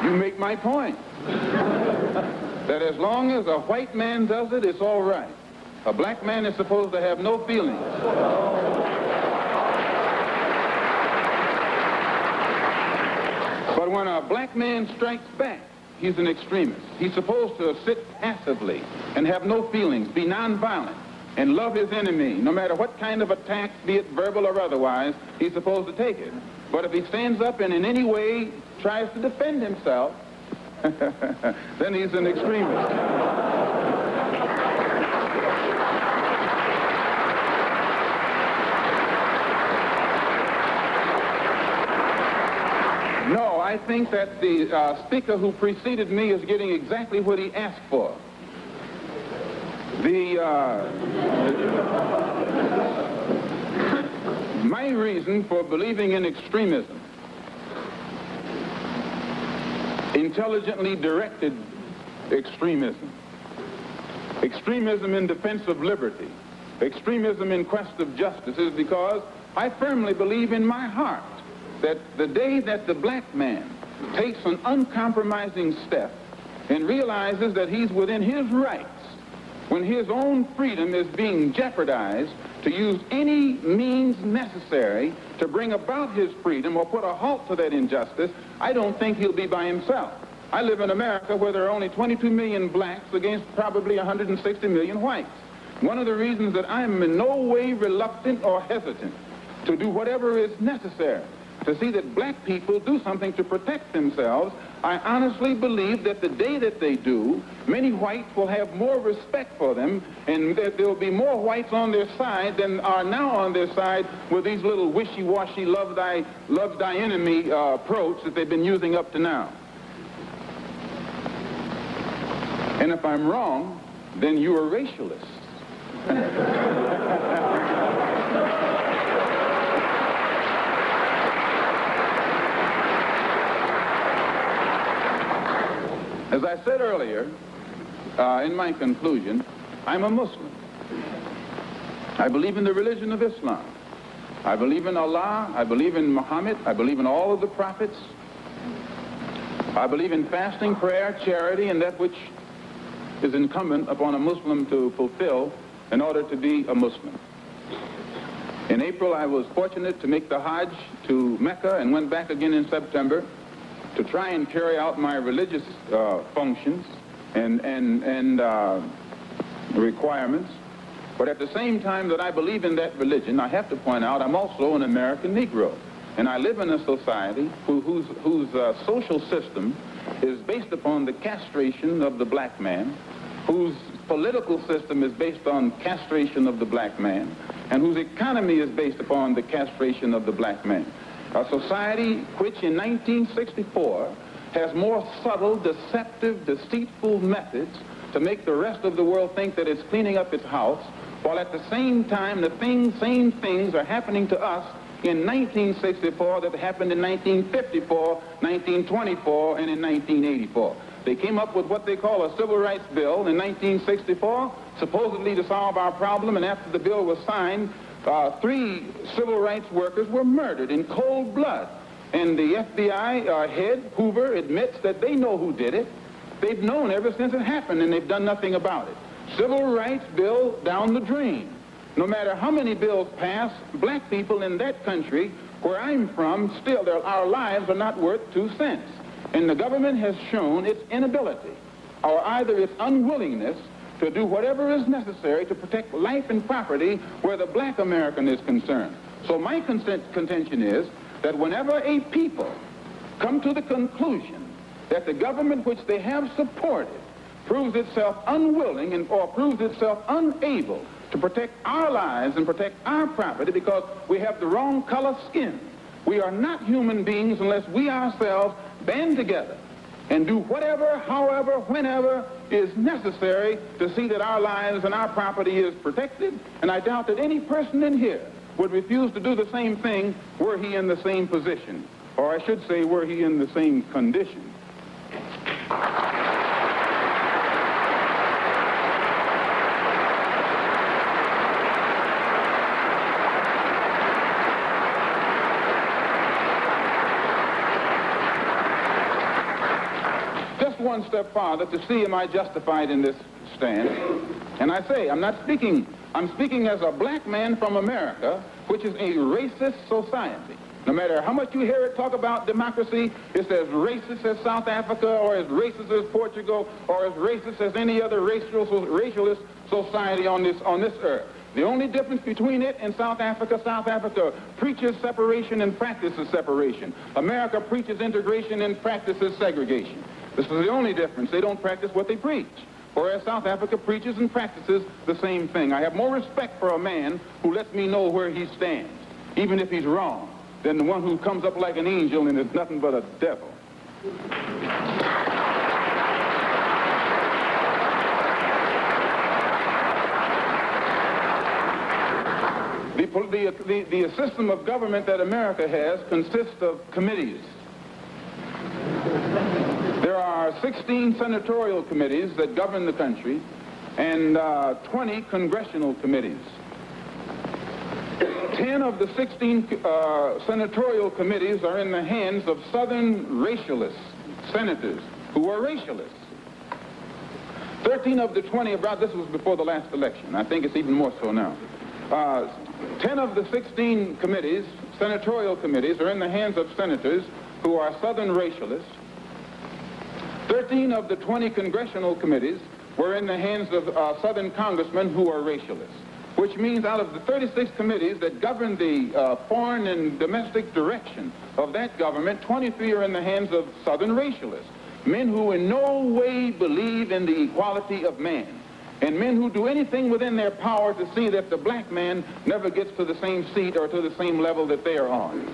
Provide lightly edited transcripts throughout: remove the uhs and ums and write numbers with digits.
You make my point. That as long as a white man does it, it's all right. A black man is supposed to have no feelings. But when a black man strikes back, he's an extremist. He's supposed to sit passively and have no feelings, be nonviolent, and love his enemy. No matter what kind of attack, be it verbal or otherwise, he's supposed to take it. But if he stands up and in any way tries to defend himself, then he's an extremist. No, I think that the speaker who preceded me is getting exactly what he asked for. My reason for believing in extremism, intelligently directed extremism, extremism in defense of liberty, extremism in quest of justice, is because I firmly believe in my heart that the day that the black man takes an uncompromising step and realizes that he's within his rights, when his own freedom is being jeopardized, to use any means necessary to bring about his freedom or put a halt to that injustice, I don't think he'll be by himself. I live in America where there are only 22 million blacks against probably 160 million whites. One of the reasons that I'm in no way reluctant or hesitant to do whatever is necessary to see that black people do something to protect themselves, I honestly believe that the day that they do, many whites will have more respect for them, and that there will be more whites on their side than are now on their side with these little wishy-washy love thy enemy approach that they've been using up to now. And if I'm wrong, then you are racialists. As I said earlier, in my conclusion, I'm a Muslim. I believe in the religion of Islam. I believe in Allah. I believe in Muhammad. I believe in all of the prophets. I believe in fasting, prayer, charity, and that which is incumbent upon a Muslim to fulfill in order to be a Muslim. In April, I was fortunate to make the Hajj to Mecca and went back again in September to try and carry out my religious functions and requirements. But at the same time that I believe in that religion, I have to point out I'm also an American Negro. And I live in a society whose social system is based upon the castration of the black man, whose political system is based on castration of the black man, and whose economy is based upon the castration of the black man. A society which in 1964 has more subtle, deceptive, deceitful methods to make the rest of the world think that it's cleaning up its house, while at the same time the same things are happening to us in 1964 that happened in 1954, 1924, and in 1984. They came up with what they call a civil rights bill in 1964, supposedly to solve our problem, and after the bill was signed, 3 civil rights workers were murdered in cold blood. And the FBI head, Hoover, admits that they know who did it. They've known ever since it happened, and they've done nothing about it. Civil rights bill down the drain. No matter how many bills pass, black people in that country, where I'm from, still, our lives are not worth 2 cents. And the government has shown its inability, or either its unwillingness, to do whatever is necessary to protect life and property where the black American is concerned. So my contention is that whenever a people come to the conclusion that the government which they have supported proves itself unwilling or proves itself unable to protect our lives and protect our property because we have the wrong color skin, we are not human beings unless we ourselves band together and do whatever, however, whenever is necessary to see that our lives and our property is protected. And I doubt that any person in here would refuse to do the same thing were he in the same position, or I should say were he in the same condition. one step farther to see am I justified in this stand. And I say, I'm speaking as a black man from America, which is a racist society. No matter how much you hear it talk about democracy, it's as racist as South Africa, or as racist as Portugal, or as racist as any other racialist society on this earth. The only difference between it and South Africa preaches separation and practices separation. America preaches integration and practices segregation. This is the only difference. They don't practice what they preach. Whereas South Africa preaches and practices the same thing. I have more respect for a man who lets me know where he stands, even if he's wrong, than the one who comes up like an angel and is nothing but a devil. The system of government that America has consists of committees. There are 16 senatorial committees that govern the country and 20 congressional committees. 10 of the 16 senatorial committees are in the hands of Southern racialist senators who are racialists. 13 of the 20, this was before the last election. I think it's even more so now. 10 of the 16 committees, senatorial committees, are in the hands of senators who are Southern racialists. 13 of the 20 congressional committees were in the hands of Southern congressmen who are racialists, which means out of the 36 committees that govern the foreign and domestic direction of that government, 23 are in the hands of Southern racialists, men who in no way believe in the equality of man, and men who do anything within their power to see that the black man never gets to the same seat or to the same level that they are on.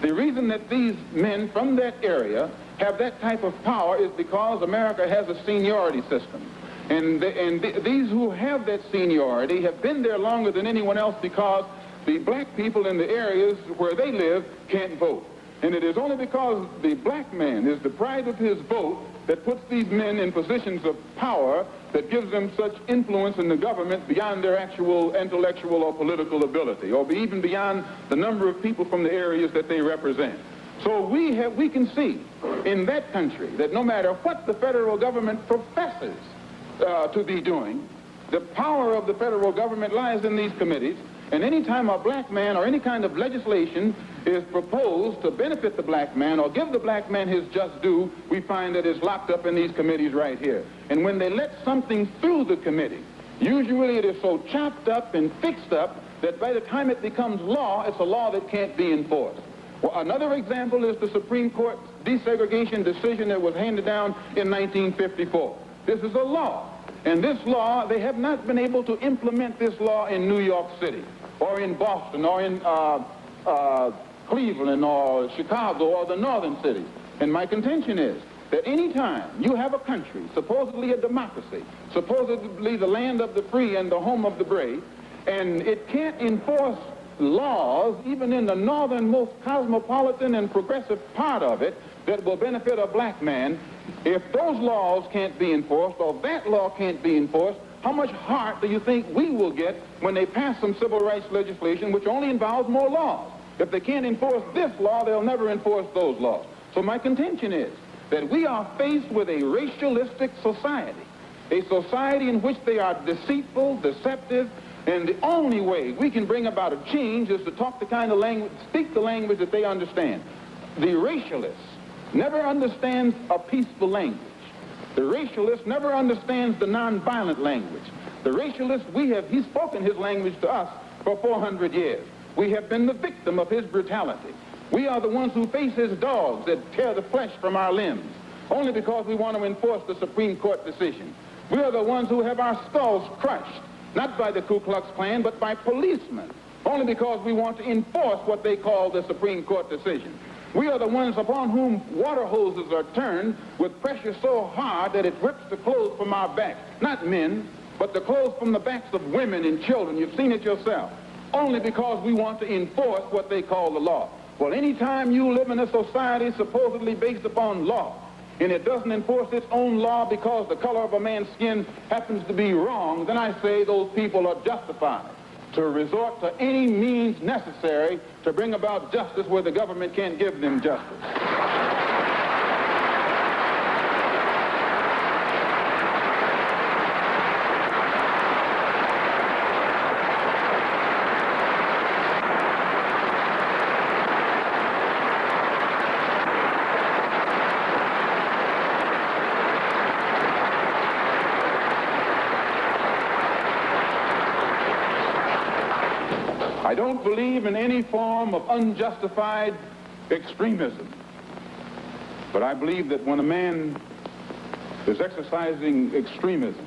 The reason that these men from that area have that type of power is because America has a seniority system. And these who have that seniority have been there longer than anyone else because the black people in the areas where they live can't vote. And it is only because the black man is deprived of his vote that puts these men in positions of power that gives them such influence in the government beyond their actual intellectual or political ability, or even beyond the number of people from the areas that they represent. So we can see in that country that no matter what the federal government professes to be doing, the power of the federal government lies in these committees, and any time a black man or any kind of legislation is proposed to benefit the black man or give the black man his just due, we find that it's locked up in these committees right here. And when they let something through the committee, usually it is so chopped up and fixed up that by the time it becomes law, it's a law that can't be enforced. Well, another example is the Supreme Court desegregation decision that was handed down in 1954. This is a law. And this law, they have not been able to implement this law in New York City or in Boston or in Cleveland or Chicago or the northern cities. And my contention is that any time you have a country, supposedly a democracy, supposedly the land of the free and the home of the brave, and it can't enforce laws, even in the northernmost cosmopolitan and progressive part of it, that will benefit a black man, if those laws can't be enforced or that law can't be enforced, how much heart do you think we will get when they pass some civil rights legislation which only involves more laws? If they can't enforce this law, they'll never enforce those laws. So my contention is that we are faced with a racialistic society, a society in which they are deceitful, deceptive, and the only way we can bring about a change is to talk the kind of language, speak the language that they understand. The racialist never understands a peaceful language. The racialist never understands the nonviolent language. The racialist, he's spoken his language to us for 400 years. We have been the victim of his brutality. We are the ones who face his dogs that tear the flesh from our limbs, only because we want to enforce the Supreme Court decision. We are the ones who have our skulls crushed, not by the Ku Klux Klan, but by policemen, only because we want to enforce what they call the Supreme Court decision. We are the ones upon whom water hoses are turned with pressure so hard that it rips the clothes from our backs. Not men, but the clothes from the backs of women and children. You've seen it yourself. Only because we want to enforce what they call the law. Well, anytime you live in a society supposedly based upon law, and it doesn't enforce its own law because the color of a man's skin happens to be wrong, then I say those people are justified to resort to any means necessary to bring about justice where the government can't give them justice. don't believe in any form of unjustified extremism. But I believe that when a man is exercising extremism,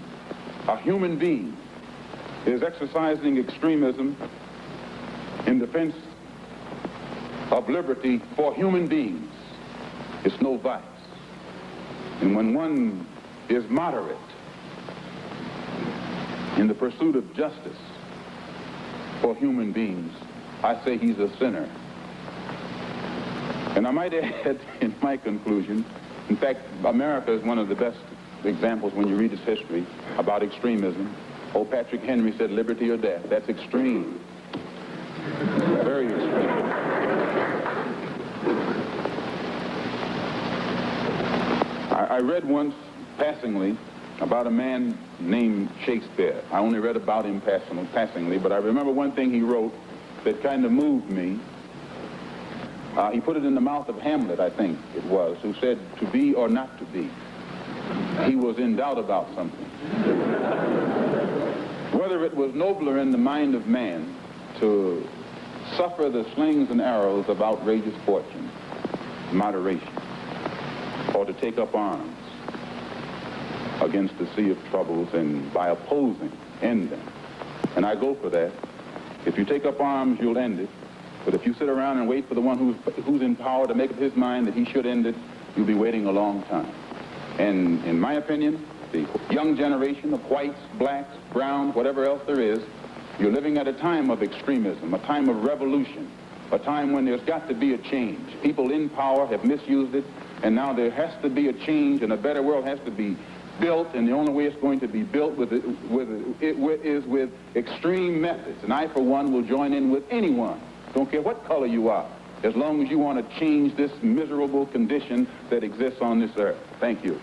a human being is exercising extremism in defense of liberty for human beings, it's no vice. And when one is moderate in the pursuit of justice for human beings, I say he's a sinner. And I might add in my conclusion, in fact, America is one of the best examples when you read its history about extremism. Old Patrick Henry said liberty or death. That's extreme. Very extreme. I read once, passingly, about a man named Shakespeare. I only read about him passingly, but I remember one thing he wrote that kind of moved me. He put it in the mouth of Hamlet, I think it was, who said, to be or not to be. He was in doubt about something. Whether it was nobler in the mind of man to suffer the slings and arrows of outrageous fortune, moderation, or to take up arms against the sea of troubles and by opposing, end them. And I go for that. If you take up arms, you'll end it. But if you sit around and wait for the one who's in power to make up his mind that he should end it, you'll be waiting a long time. And in my opinion, the young generation of whites, blacks, browns, whatever else there is, you're living at a time of extremism, a time of revolution, a time when there's got to be a change. People in power have misused it, and now there has to be a change, and a better world has to be built, and the only way it's going to be built is with extreme methods. And I, for one, will join in with anyone. Don't care what color you are, as long as you want to change this miserable condition that exists on this earth. Thank you.